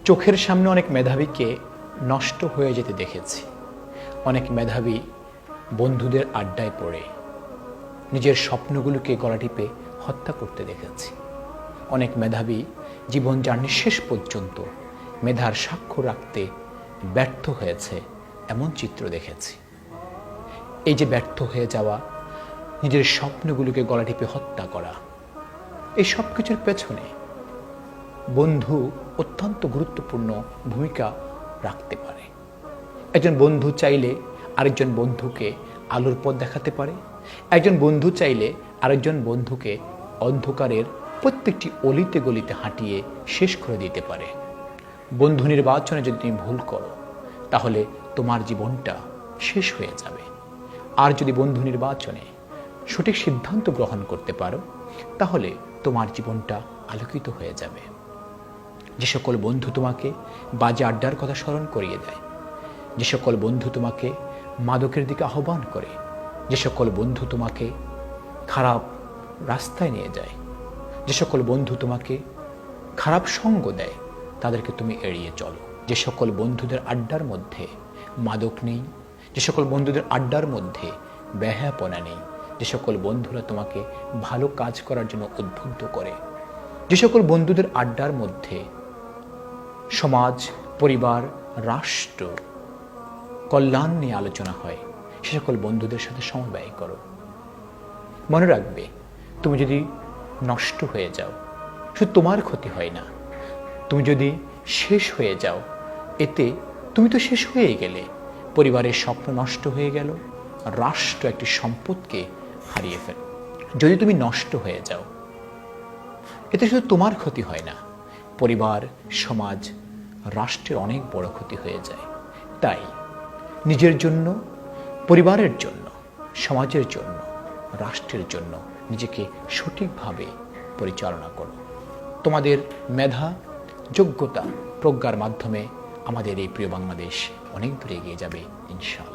চোখের সামনে অনেক মেধাবীকে নষ্ট হয়ে যেতে দেখেছি। অনেক মেধাবী বন্ধুদের আড্ডায় পড়ে নিজের স্বপ্নগুলোকে গলা টিপে হত্যা করতে দেখেছি। অনেক মেধাবী জীবন জার্নির শেষ পর্যন্ত মেধার সাক্ষ্য রাখতে ব্যর্থ হয়েছে, এমন চিত্র দেখেছি। এই যে ব্যর্থ হয়ে যাওয়া, নিজের স্বপ্নগুলোকে গলা টিপে হত্যা করা, এই সব কিছুর পেছনে বন্ধু অত্যন্ত গুরুত্বপূর্ণ ভূমিকা রাখতে পারে। একজন বন্ধু চাইলে আরেকজন বন্ধুকে আলোর পথ দেখাতে পারে। একজন বন্ধু চাইলে আরেকজন বন্ধুকে অন্ধকারের প্রত্যেকটি অলিতে গলিতে হাঁটিয়ে শেষ করে দিতে পারে। বন্ধু নির্বাচনে যদি তুমি ভুল করো, তাহলে তোমার জীবনটা শেষ হয়ে যাবে। আর যদি বন্ধু নির্বাচনে সঠিক সিদ্ধান্ত গ্রহণ করতে পারো, তাহলে তোমার জীবনটা আলোকিত হয়ে যাবে। যে সকল বন্ধু তোমাকে বাজে আড্ডার কথা স্মরণ করিয়ে দেয়, যে সকল বন্ধু তোমাকে মাদকের দিকে আহ্বান করে, যে সকল বন্ধু তোমাকে খারাপ রাস্তায় নিয়ে যায়, যে সকল বন্ধু তোমাকে খারাপ সঙ্গ দেয়, তাদেরকে তুমি এড়িয়ে চলো। যে সকল বন্ধুদের আড্ডার মধ্যে মাদক নেই, যে সকল বন্ধুদের আড্ডার মধ্যে বেহায়াপনা নেই, যে সকল বন্ধুরা তোমাকে ভালো কাজ করার জন্য উদ্বুদ্ধ করে, যে সকল বন্ধুদের আড্ডার মধ্যে সমাজ, পরিবার, রাষ্ট্র কল্যাণ নিয়ে আলোচনা হয়, সে সকল বন্ধুদের সাথে সময় ব্যয় করো। মনে রাখবে, তুমি যদি নষ্ট হয়ে যাও, শুধু তোমার ক্ষতি হয় না। তুমি যদি শেষ হয়ে যাও, এতে তুমি তো শেষ হয়ে গেলে, পরিবারের স্বপ্ন নষ্ট হয়ে গেল, রাষ্ট্র একটি সম্পদকে হারিয়ে ফেল। যদি তুমি নষ্ট হয়ে যাও, এতে শুধু তোমার ক্ষতি হয় না, পরিবার, সমাজ, রাষ্ট্রের অনেক বড় ক্ষতি হয়ে যায়। তাই নিজের জন্য, পরিবারের জন্য, সমাজের জন্য, রাষ্ট্রের জন্য নিজেকে সঠিকভাবে পরিচালনা করো। তোমাদের মেধা, যোগ্যতা, প্রজ্ঞার মাধ্যমে আমাদের এই প্রিয় বাংলাদেশ অনেক দূরে এগিয়ে যাবে ইনশাআল্লাহ।